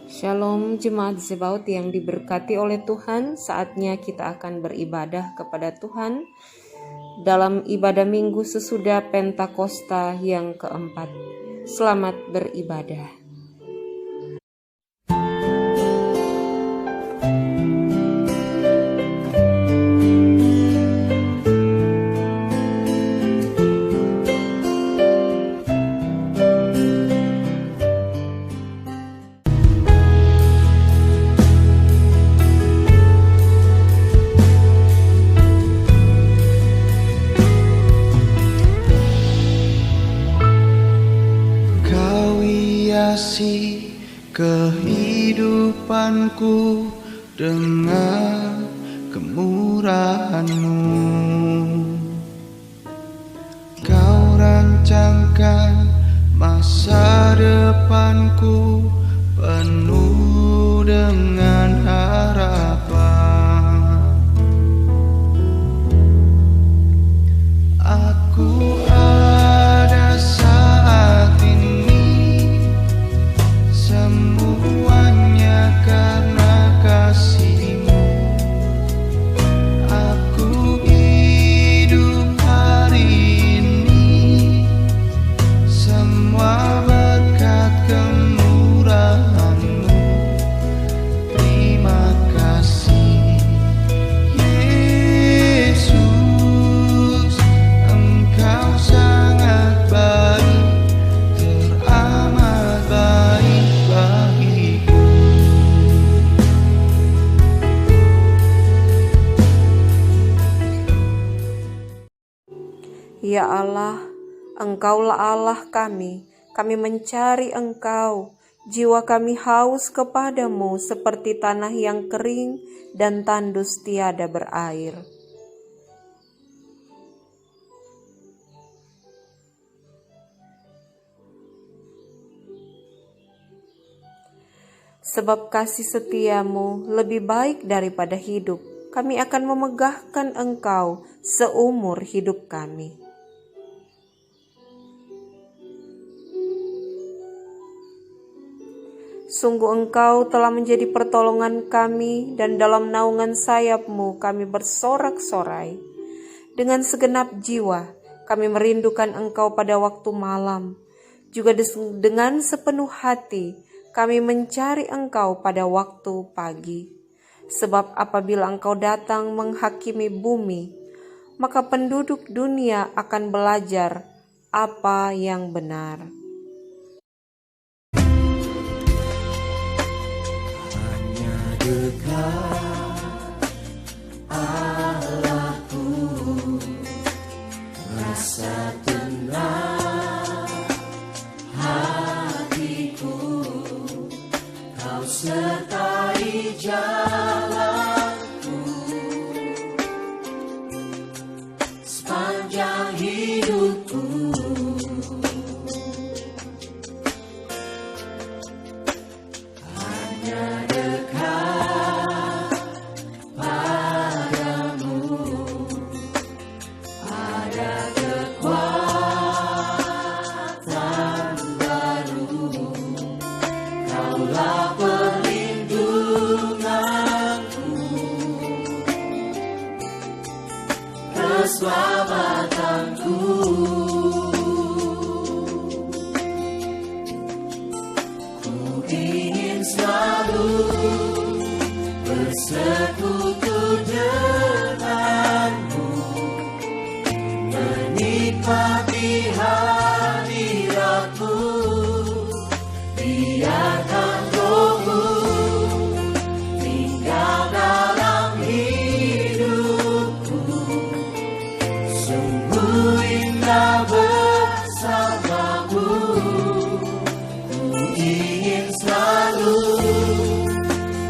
Shalom jemaat Zebaot yang diberkati oleh Tuhan. Saatnya kita akan beribadah kepada Tuhan dalam ibadah minggu sesudah Pentakosta yang keempat. Selamat beribadah. Kehidupanku dengan kemurahan-Mu, Kau rancangkan masa depanku penuh dengan harapan. Aku ada saat ini, semuanya karena kasih-Mu. Aku hidup hari ini, semua berkat kemurahan-Mu. Terima kasih Yesus, Engkau sangat baik, teramat baik bagiku. Ya Allah, Engkaulah Allah kami mencari Engkau. Jiwa kami haus kepadamu seperti tanah yang kering dan tandus tiada berair. Sebab kasih setiamu lebih baik daripada hidup, kami akan memegahkan Engkau seumur hidup kami. Sungguh Engkau telah menjadi pertolongan kami, dan dalam naungan sayap-Mu kami bersorak-sorai. Dengan segenap jiwa kami merindukan Engkau pada waktu malam. Juga dengan sepenuh hati kami mencari Engkau pada waktu pagi. Sebab apabila Engkau datang menghakimi bumi, maka penduduk dunia akan belajar apa yang benar. Dekat Allahku, rasa tenang hatiku, Kau sertai jalanku sepanjang hidupku. Hanya dekat padamu ada kekuatan baru. Kaulah perlindunganku, keselamatanku. Ku ingin selalu bersekutu denganmu, menikmati hadiratmu. Biarkan Roh-Mu tinggal dalam hidupku. Sungguh indah bersamamu. Ku ingin selalu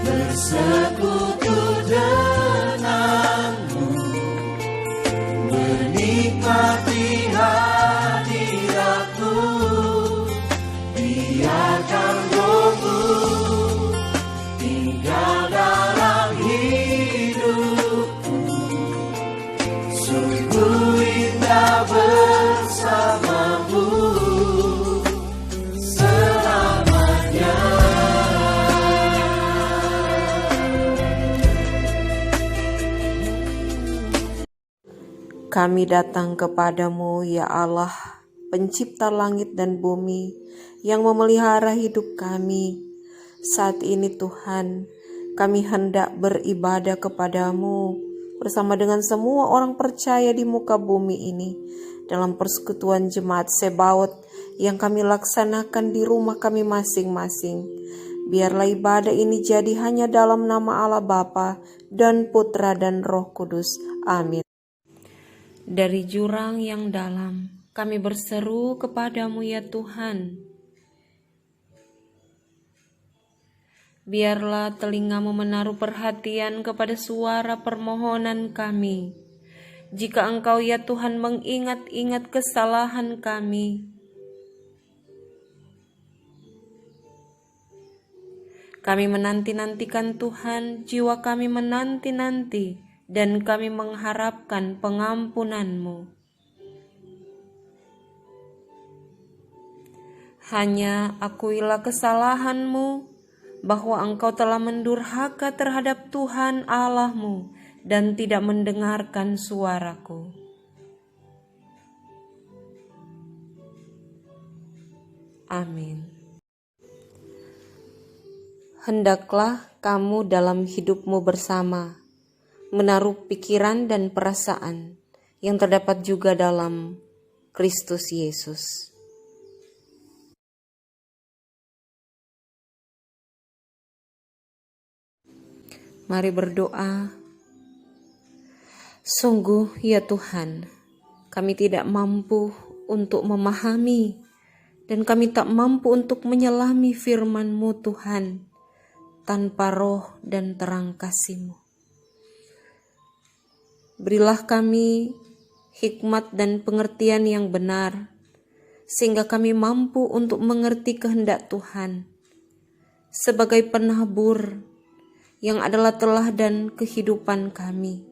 bersekutu denganmu, menikmati hadiratmu. Biarkan Roh-Mu Kami datang kepadamu, ya Allah, pencipta langit dan bumi, yang memelihara hidup kami. Saat ini Tuhan, kami hendak beribadah kepadamu bersama dengan semua orang percaya di muka bumi ini dalam persekutuan jemaat Sebaot yang kami laksanakan di rumah kami masing-masing. Biarlah ibadah ini jadi hanya dalam nama Allah Bapa dan Putra dan Roh Kudus. Amin. Dari jurang yang dalam, kami berseru kepadamu ya Tuhan. Biarlah telingamu menaruh perhatian kepada suara permohonan kami. Jika Engkau ya Tuhan mengingat-ingat kesalahan kami, kami menanti-nantikan Tuhan, jiwa kami menanti-nanti, dan kami mengharapkan pengampunan-Mu. Hanya akuilah kesalahan-Mu, bahwa Engkau telah mendurhaka terhadap Tuhan Allah-Mu dan tidak mendengarkan suaraku. Amin. Hendaklah kamu dalam hidupmu bersama menaruh pikiran dan perasaan yang terdapat juga dalam Kristus Yesus. Mari berdoa. Sungguh ya Tuhan, kami tidak mampu untuk memahami dan kami tak mampu untuk menyelami firman-Mu Tuhan tanpa roh dan terang kasih-Mu. Berilah kami hikmat dan pengertian yang benar, sehingga kami mampu untuk mengerti kehendak Tuhan sebagai penabur yang adalah teladan kehidupan kami,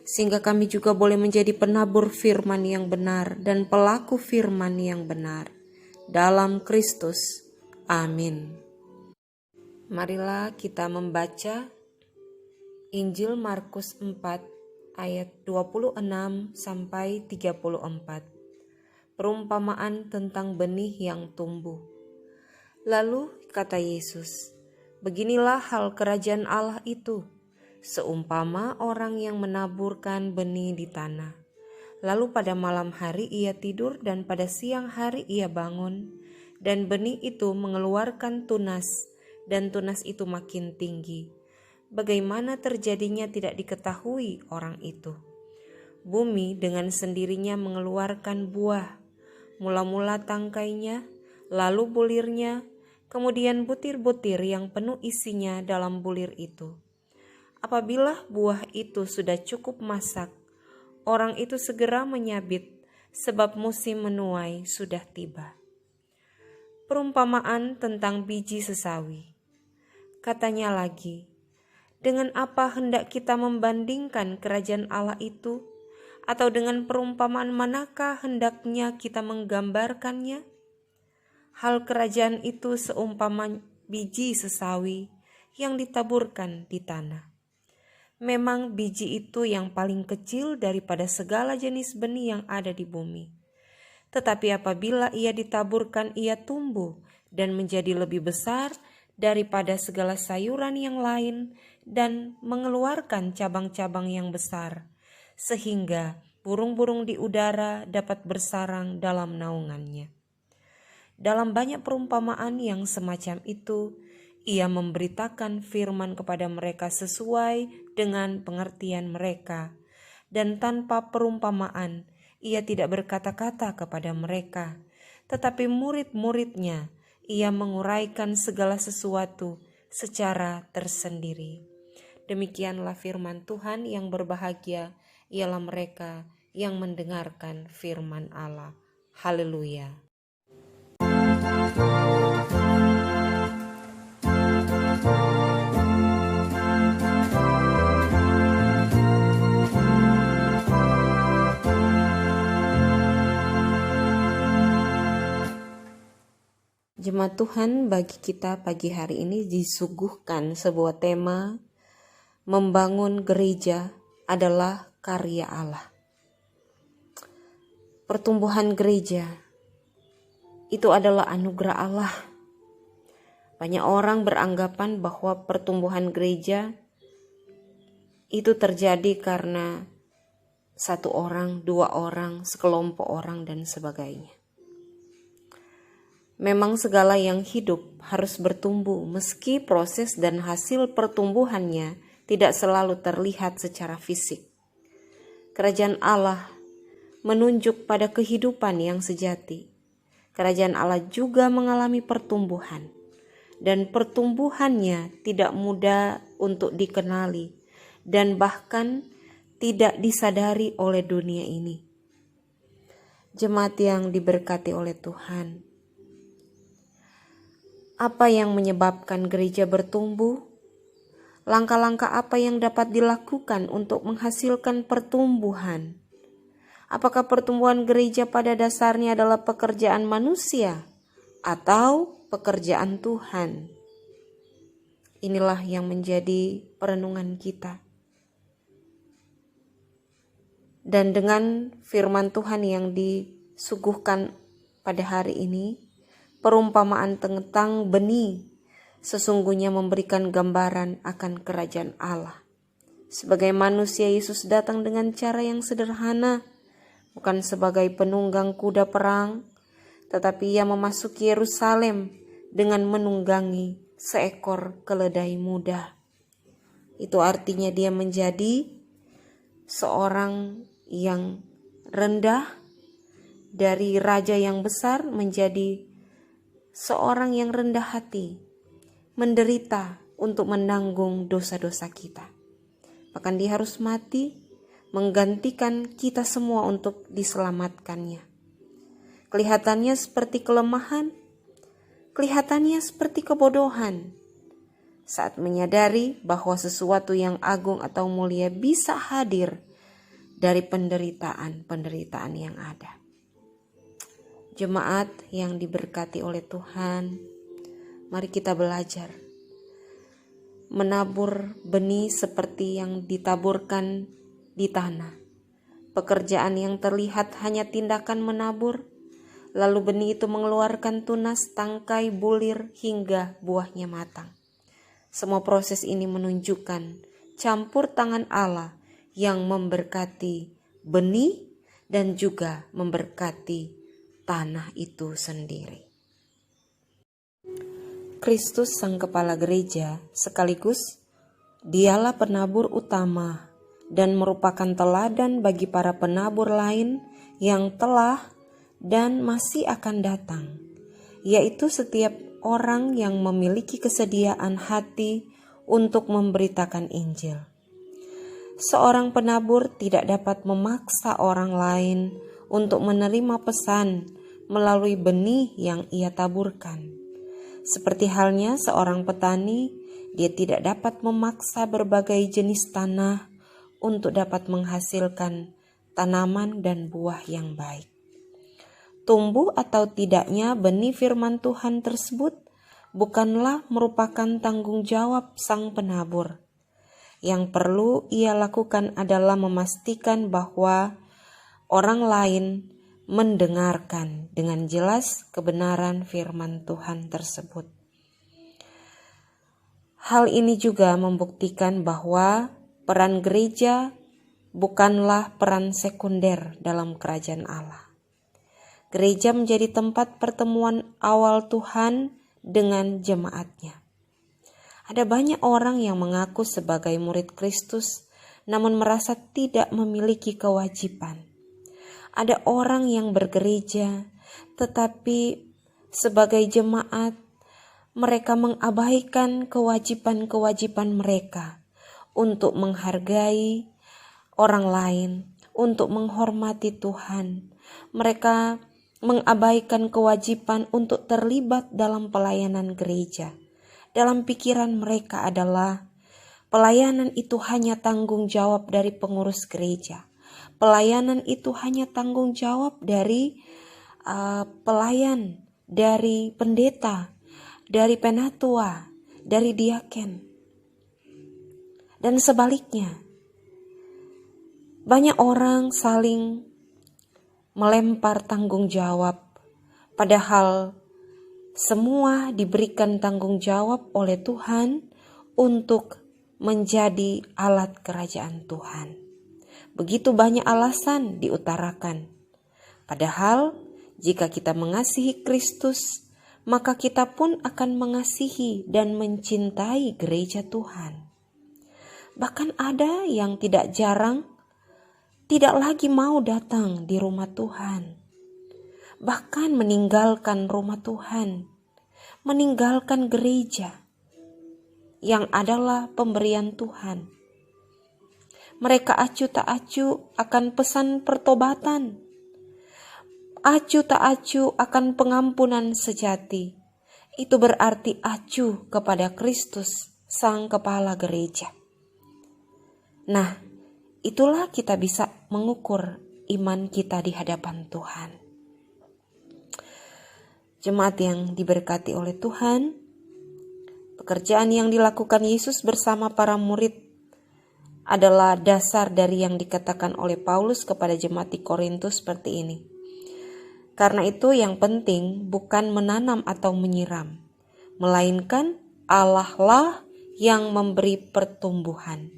sehingga kami juga boleh menjadi penabur firman yang benar dan pelaku firman yang benar. Dalam Kristus. Amin. Marilah kita membaca Injil Markus 4 ayat 26 sampai 34. Perumpamaan tentang benih yang tumbuh. Lalu kata Yesus, beginilah hal kerajaan Allah itu, seumpama orang yang menaburkan benih di tanah. Lalu pada malam hari ia tidur dan pada siang hari ia bangun, dan benih itu mengeluarkan tunas, dan tunas itu makin tinggi. Bagaimana terjadinya tidak diketahui orang itu. Bumi dengan sendirinya mengeluarkan buah, mula-mula tangkainya, lalu bulirnya, kemudian butir-butir yang penuh isinya dalam bulir itu. Apabila buah itu sudah cukup masak, orang itu segera menyabit, sebab musim menuai sudah tiba. Perumpamaan tentang biji sesawi. Katanya lagi, dengan apa hendak kita membandingkan kerajaan Allah itu? Atau dengan perumpamaan manakah hendaknya kita menggambarkannya? Hal kerajaan itu seumpama biji sesawi yang ditaburkan di tanah. Memang biji itu yang paling kecil daripada segala jenis benih yang ada di bumi. Tetapi apabila ia ditaburkan, ia tumbuh dan menjadi lebih besar daripada segala sayuran yang lain dan mengeluarkan cabang-cabang yang besar, sehingga burung-burung di udara dapat bersarang dalam naungannya. Dalam banyak perumpamaan yang semacam itu, ia memberitakan firman kepada mereka sesuai dengan pengertian mereka, dan tanpa perumpamaan ia tidak berkata-kata kepada mereka, tetapi murid-muridnya ia menguraikan segala sesuatu secara tersendiri. Demikianlah firman Tuhan. Yang berbahagia ialah mereka yang mendengarkan firman Allah. Haleluya. Jemaat Tuhan, bagi kita pagi hari ini disuguhkan sebuah tema, membangun gereja adalah karya Allah. pertumbuhan gereja itu adalah anugerah Allah. Banyak orang beranggapan bahwa pertumbuhan gereja itu terjadi karena satu orang, dua orang, sekelompok orang, dan sebagainya. Memang segala yang hidup harus bertumbuh, meski proses dan hasil pertumbuhannya tidak selalu terlihat secara fisik. Kerajaan Allah menunjuk pada kehidupan yang sejati. Kerajaan Allah juga mengalami pertumbuhan, dan pertumbuhannya tidak mudah untuk dikenali dan bahkan tidak disadari oleh dunia ini. Jemaat yang diberkati oleh Tuhan, apa yang menyebabkan gereja bertumbuh? Langkah-langkah apa yang dapat dilakukan untuk menghasilkan pertumbuhan? Apakah pertumbuhan gereja pada dasarnya adalah pekerjaan manusia atau pekerjaan Tuhan? Inilah yang menjadi perenungan kita. Dan dengan firman Tuhan yang disuguhkan pada hari ini, perumpamaan tentang benih sesungguhnya memberikan gambaran akan kerajaan Allah. Sebagai manusia, Yesus datang dengan cara yang sederhana, bukan sebagai penunggang kuda perang, tetapi ia memasuki Yerusalem dengan menunggangi seekor keledai muda. Itu artinya dia menjadi seorang yang rendah, dari raja yang besar menjadi seorang yang rendah hati, menderita untuk menanggung dosa-dosa kita. Bahkan dia harus mati, menggantikan kita semua untuk diselamatkannya. Kelihatannya seperti kelemahan, kelihatannya seperti kebodohan, saat menyadari bahwa sesuatu yang agung atau mulia bisa hadir dari penderitaan yang ada. Jemaat yang diberkati oleh Tuhan, mari kita belajar menabur benih seperti yang ditaburkan di tanah. Pekerjaan yang terlihat hanya tindakan menabur, lalu benih itu mengeluarkan tunas, tangkai, bulir, hingga buahnya matang. Semua proses ini menunjukkan campur tangan Allah yang memberkati benih dan juga memberkati tanah itu sendiri. Kristus sang kepala gereja sekaligus dialah penabur utama dan merupakan teladan bagi para penabur lain yang telah dan masih akan datang, yaitu setiap orang yang memiliki kesediaan hati untuk memberitakan Injil. Seorang penabur tidak dapat memaksa orang lain untuk menerima pesan melalui benih yang ia taburkan. Seperti halnya seorang petani, dia tidak dapat memaksa berbagai jenis tanah untuk dapat menghasilkan tanaman dan buah yang baik. Tumbuh atau tidaknya benih firman Tuhan tersebut bukanlah merupakan tanggung jawab sang penabur. Yang perlu ia lakukan adalah memastikan bahwa orang lain mendengarkan dengan jelas kebenaran firman Tuhan tersebut. Hal ini juga membuktikan bahwa peran gereja bukanlah peran sekunder dalam kerajaan Allah. Gereja menjadi tempat pertemuan awal Tuhan dengan jemaatnya. Ada banyak orang yang mengaku sebagai murid Kristus, namun merasa tidak memiliki kewajiban. Ada orang yang bergereja, tetapi sebagai jemaat, mereka mengabaikan kewajiban-kewajiban mereka untuk menghargai orang lain, untuk menghormati Tuhan. Mereka mengabaikan kewajiban untuk terlibat dalam pelayanan gereja. Dalam pikiran mereka adalah pelayanan itu hanya tanggung jawab dari pengurus gereja. Pelayanan itu hanya tanggung jawab dari pelayan, dari pendeta, dari penatua, dari diaken. Dan sebaliknya, banyak orang saling melempar tanggung jawab, padahal semua diberikan tanggung jawab oleh Tuhan untuk menjadi alat kerajaan Tuhan. Begitu banyak alasan diutarakan. Padahal jika kita mengasihi Kristus, maka kita pun akan mengasihi dan mencintai gereja Tuhan. Bahkan ada yang tidak jarang tidak lagi mau datang di rumah Tuhan. Bahkan meninggalkan rumah Tuhan, meninggalkan gereja yang adalah pemberian Tuhan. Mereka acuh tak acuh akan pesan pertobatan, acuh tak acuh akan pengampunan sejati. Itu berarti acuh kepada Kristus, Sang Kepala Gereja. Nah, itulah kita bisa mengukur iman kita di hadapan Tuhan. Jemaat yang diberkati oleh Tuhan, pekerjaan yang dilakukan Yesus bersama para murid adalah dasar dari yang dikatakan oleh Paulus kepada jemaat di Korintus seperti ini. Karena itu yang penting bukan menanam atau menyiram, melainkan Allah lah yang memberi pertumbuhan.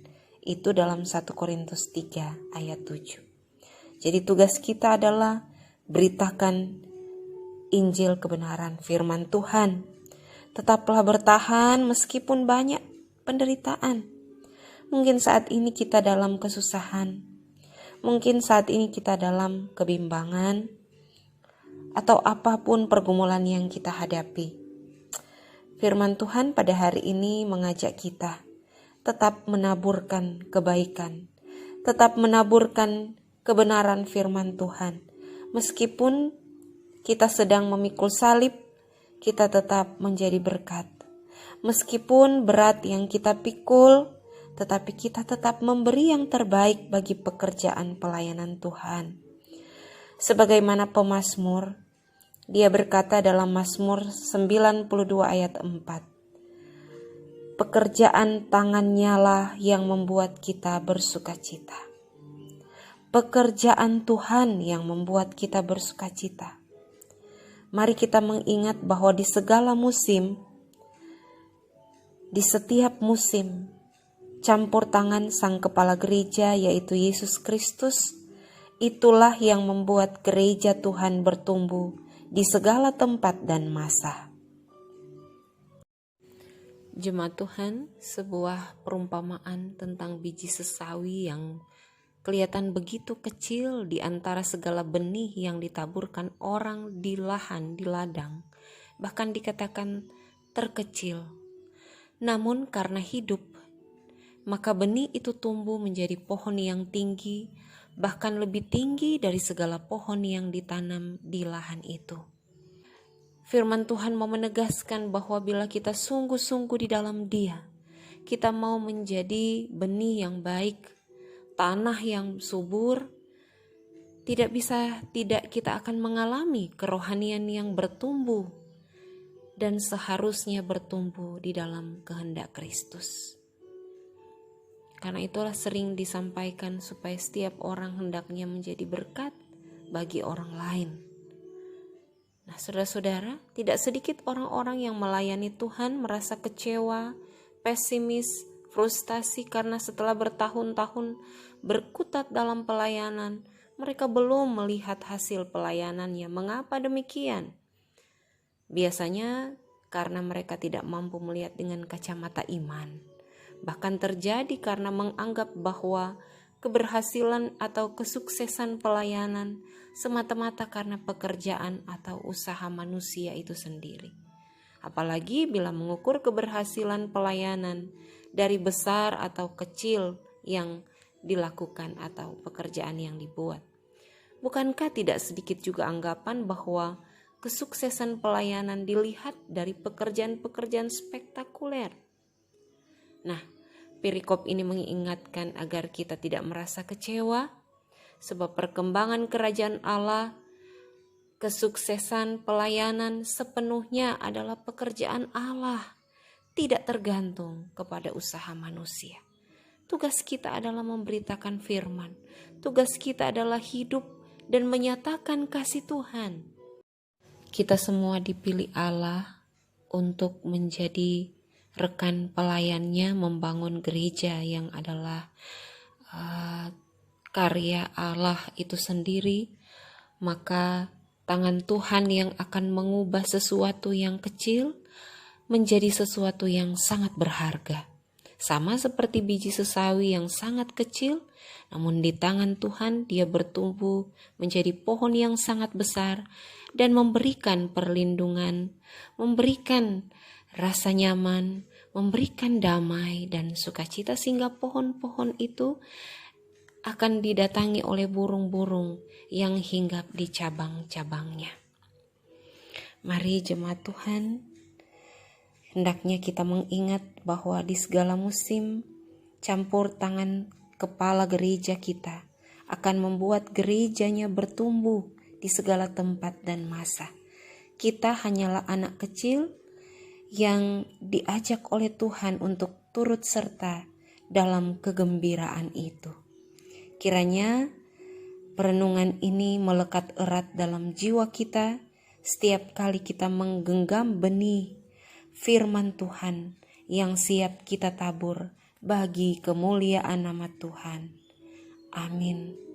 Itu dalam 1 Korintus 3 ayat 7. Jadi tugas kita adalah beritakan Injil kebenaran firman Tuhan. Tetaplah bertahan meskipun banyak penderitaan. Mungkin saat ini kita dalam kesusahan. Mungkin saat ini kita dalam kebimbangan. Atau apapun pergumulan yang kita hadapi. Firman Tuhan pada hari ini mengajak kita tetap menaburkan kebaikan. Tetap menaburkan kebenaran firman Tuhan. Meskipun kita sedang memikul salib, kita tetap menjadi berkat. Meskipun berat yang kita pikul, tetapi kita tetap memberi yang terbaik bagi pekerjaan pelayanan Tuhan. Sebagaimana pemazmur, dia berkata dalam Mazmur 92 ayat 4, pekerjaan tangannya lah yang membuat kita bersukacita. Pekerjaan Tuhan yang membuat kita bersukacita. Mari kita mengingat bahwa di segala musim, di setiap musim, campur tangan Sang Kepala Gereja yaitu Yesus Kristus, itulah yang membuat gereja Tuhan bertumbuh di segala tempat dan masa. Jemaat Tuhan, sebuah perumpamaan tentang biji sesawi yang kelihatan begitu kecil di antara segala benih yang ditaburkan orang di lahan, di ladang. Bahkan dikatakan terkecil. Namun karena hidup, maka benih itu tumbuh menjadi pohon yang tinggi, bahkan lebih tinggi dari segala pohon yang ditanam di lahan itu. Firman Tuhan mau menegaskan bahwa bila kita sungguh-sungguh di dalam Dia, kita mau menjadi benih yang baik, tanah yang subur, tidak kita akan mengalami kerohanian yang bertumbuh dan seharusnya bertumbuh di dalam kehendak Kristus. Karena itulah sering disampaikan supaya setiap orang hendaknya menjadi berkat bagi orang lain. Nah, saudara-saudara, tidak sedikit orang-orang yang melayani Tuhan merasa kecewa, pesimis, frustasi karena setelah bertahun-tahun berkutat dalam pelayanan, mereka belum melihat hasil pelayanannya. Mengapa demikian? Biasanya karena mereka tidak mampu melihat dengan kacamata iman. Bahkan terjadi karena menganggap bahwa keberhasilan atau kesuksesan pelayanan semata-mata karena pekerjaan atau usaha manusia itu sendiri. Apalagi bila mengukur keberhasilan pelayanan dari besar atau kecil yang dilakukan atau pekerjaan yang dibuat. Bukankah tidak sedikit juga anggapan bahwa kesuksesan pelayanan dilihat dari pekerjaan-pekerjaan spektakuler? Nah, perikop ini mengingatkan agar kita tidak merasa kecewa, sebab perkembangan kerajaan Allah, kesuksesan pelayanan sepenuhnya adalah pekerjaan Allah, tidak tergantung kepada usaha manusia. Tugas kita adalah memberitakan firman. Tugas kita adalah hidup dan menyatakan kasih Tuhan. Kita semua dipilih Allah untuk menjadi rekan pelayannya membangun gereja yang adalah karya Allah itu sendiri. Maka tangan Tuhan yang akan mengubah sesuatu yang kecil menjadi sesuatu yang sangat berharga. Sama seperti biji sesawi yang sangat kecil, namun di tangan Tuhan dia bertumbuh menjadi pohon yang sangat besar dan memberikan perlindungan, memberikan rasa nyaman, memberikan damai dan sukacita, sehingga pohon-pohon itu akan didatangi oleh burung-burung yang hinggap di cabang-cabangnya. Mari jemaat Tuhan, hendaknya kita mengingat bahwa di segala musim campur tangan kepala gereja kita akan membuat gerejanya bertumbuh di segala tempat dan masa. Kita hanyalah anak kecil yang diajak oleh Tuhan untuk turut serta dalam kegembiraan itu. Kiranya perenungan ini melekat erat dalam jiwa kita setiap kali kita menggenggam benih firman Tuhan yang siap kita tabur bagi kemuliaan nama Tuhan. Amin.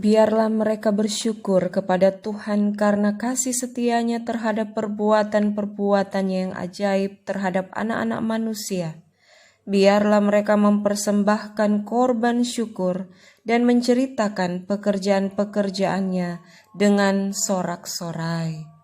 Biarlah mereka bersyukur kepada Tuhan karena kasih setianya terhadap perbuatan-perbuatannya yang ajaib terhadap anak-anak manusia. Biarlah mereka mempersembahkan korban syukur dan menceritakan pekerjaan-pekerjaannya dengan sorak-sorai.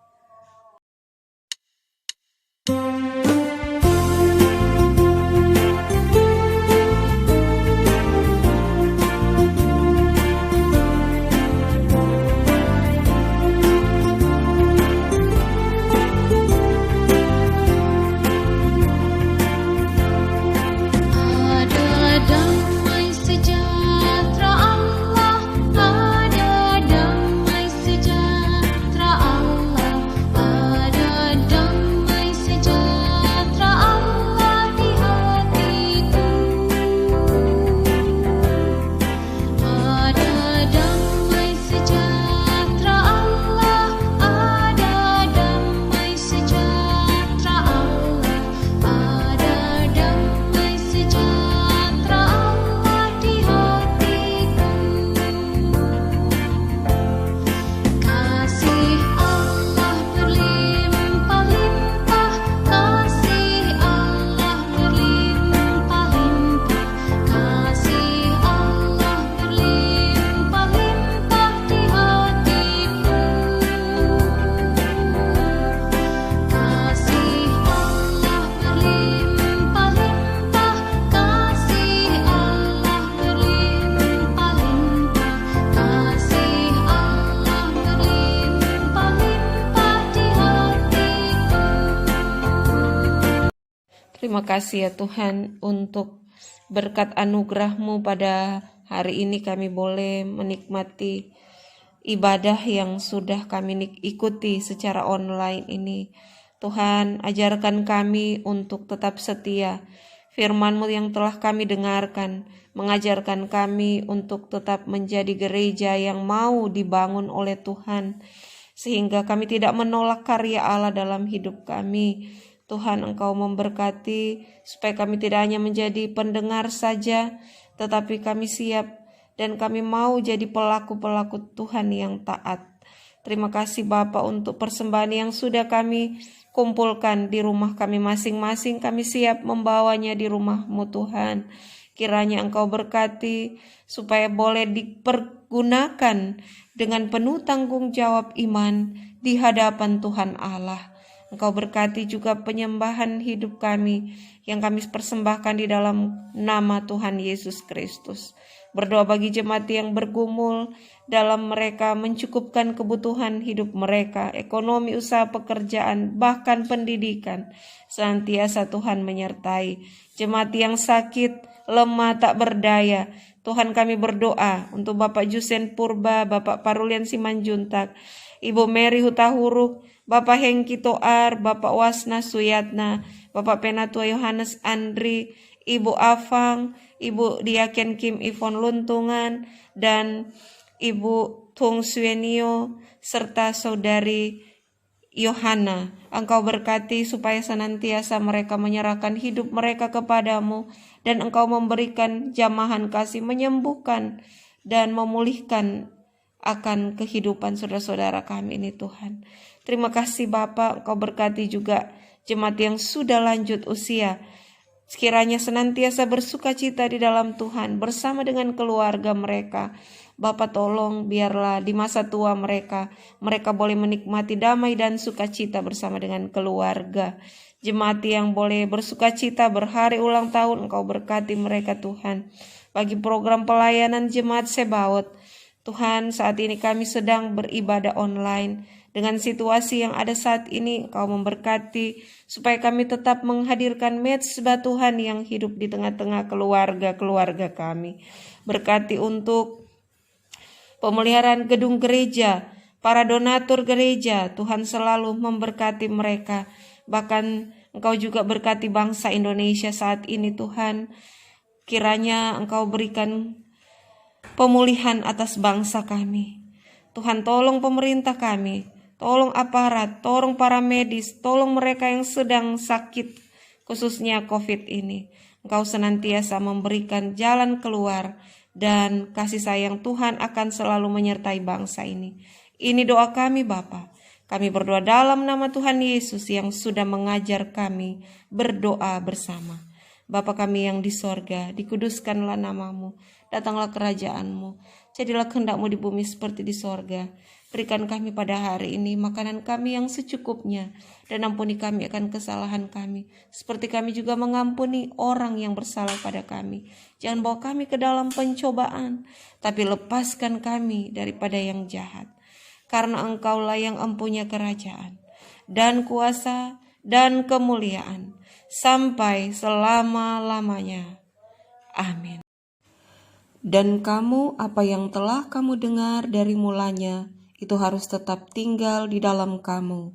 Terima kasih ya Tuhan untuk berkat anugerah-Mu pada hari ini kami boleh menikmati ibadah yang sudah kami ikuti secara online ini. Tuhan, ajarkan kami untuk tetap setia. Firman-Mu yang telah kami dengarkan, mengajarkan kami untuk tetap menjadi gereja yang mau dibangun oleh Tuhan, sehingga kami tidak menolak karya Allah dalam hidup kami. Tuhan, Engkau memberkati supaya kami tidak hanya menjadi pendengar saja, tetapi kami siap dan kami mau jadi pelaku-pelaku Tuhan yang taat. Terima kasih Bapa untuk persembahan yang sudah kami kumpulkan di rumah kami masing-masing. Kami siap membawanya di rumah-Mu Tuhan. Kiranya Engkau berkati supaya boleh dipergunakan dengan penuh tanggung jawab iman di hadapan Tuhan Allah. Engkau berkati juga penyembahan hidup kami yang kami persembahkan di dalam nama Tuhan Yesus Kristus. Berdoa bagi jemaat yang bergumul dalam mereka mencukupkan kebutuhan hidup mereka, ekonomi, usaha, pekerjaan, bahkan pendidikan. Senantiasa Tuhan menyertai jemaat yang sakit, lemah, tak berdaya. Tuhan, kami berdoa untuk Bapak Jusen Purba, Bapak Parulian Simanjuntak, Ibu Mary Hutahuruk, Bapak Hengki Toar, Bapak Wasna Suyatna, Bapak Penatua Yohanes Andri, Ibu Afang, Ibu Diaken Kim Ivon Luntungan, dan Ibu Tung Suenio, serta Saudari Yohana. Engkau berkati supaya senantiasa mereka menyerahkan hidup mereka kepadamu, dan Engkau memberikan jamahan kasih, menyembuhkan dan memulihkan akan kehidupan saudara-saudara kami ini Tuhan. Terima kasih Bapa, Engkau berkati juga jemaat yang sudah lanjut usia. Sekiranya senantiasa bersuka cita di dalam Tuhan bersama dengan keluarga mereka. Bapa tolong biarlah di masa tua mereka boleh menikmati damai dan sukacita bersama dengan keluarga. Jemaat yang boleh bersuka cita berhari ulang tahun, Engkau berkati mereka Tuhan. Bagi program pelayanan jemaat Sebaot, Tuhan, saat ini kami sedang beribadah online. Dengan situasi yang ada saat ini, Engkau memberkati supaya kami tetap menghadirkan mezbah Tuhan yang hidup di tengah-tengah keluarga-keluarga kami. Berkati untuk pemeliharaan gedung gereja, para donatur gereja, Tuhan selalu memberkati mereka. Bahkan Engkau juga berkati bangsa Indonesia saat ini Tuhan. Kiranya Engkau berikan pemulihan atas bangsa kami. Tuhan, tolong pemerintah kami, tolong aparat, tolong para medis, tolong mereka yang sedang sakit, khususnya COVID ini. Engkau senantiasa memberikan jalan keluar, dan kasih sayang Tuhan akan selalu menyertai bangsa ini. Ini doa kami Bapa. Kami berdoa dalam nama Tuhan Yesus yang sudah mengajar kami berdoa bersama. Bapa kami yang di sorga, dikuduskanlah namamu, datanglah kerajaan-Mu, jadilah kehendak-Mu di bumi seperti di sorga. Berikan kami pada hari ini makanan kami yang secukupnya, dan ampuni kami akan kesalahan kami, seperti kami juga mengampuni orang yang bersalah pada kami. Jangan bawa kami ke dalam pencobaan, tapi lepaskan kami daripada yang jahat. Karena Engkaulah yang empunya kerajaan, dan kuasa, dan kemuliaan, sampai selama-lamanya. Amin. Dan kamu, apa yang telah kamu dengar dari mulanya, itu harus tetap tinggal di dalam kamu.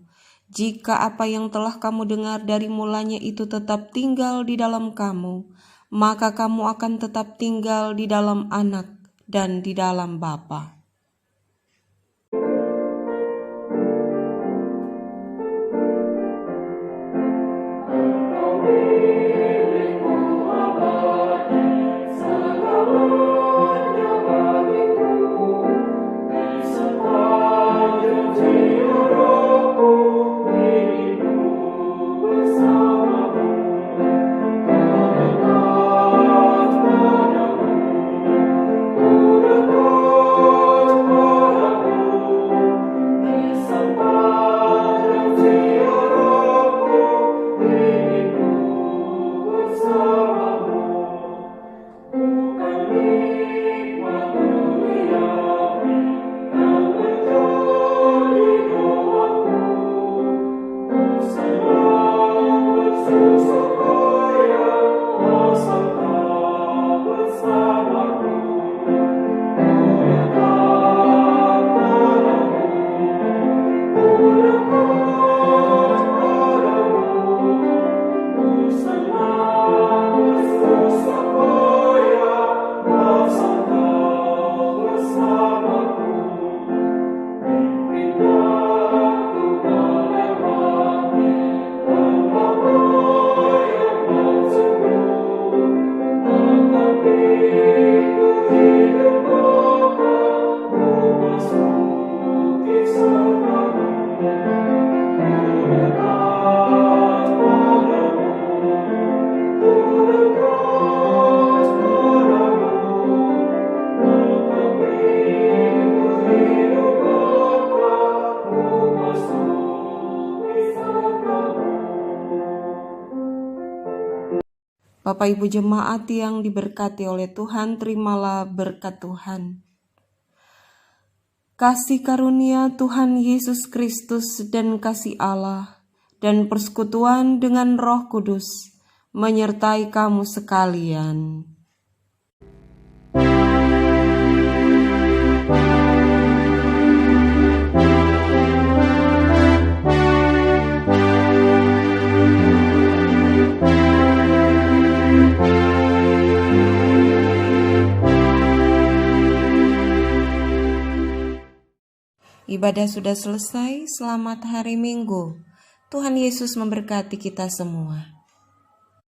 Jika apa yang telah kamu dengar dari mulanya itu tetap tinggal di dalam kamu, maka kamu akan tetap tinggal di dalam Anak dan di dalam Bapa. Oh Bapak Ibu jemaat yang diberkati oleh Tuhan, terimalah berkat Tuhan. Kasih karunia Tuhan Yesus Kristus dan kasih Allah dan persekutuan dengan Roh Kudus menyertai kamu sekalian. Ibadah sudah selesai, selamat hari Minggu. Tuhan Yesus memberkati kita semua.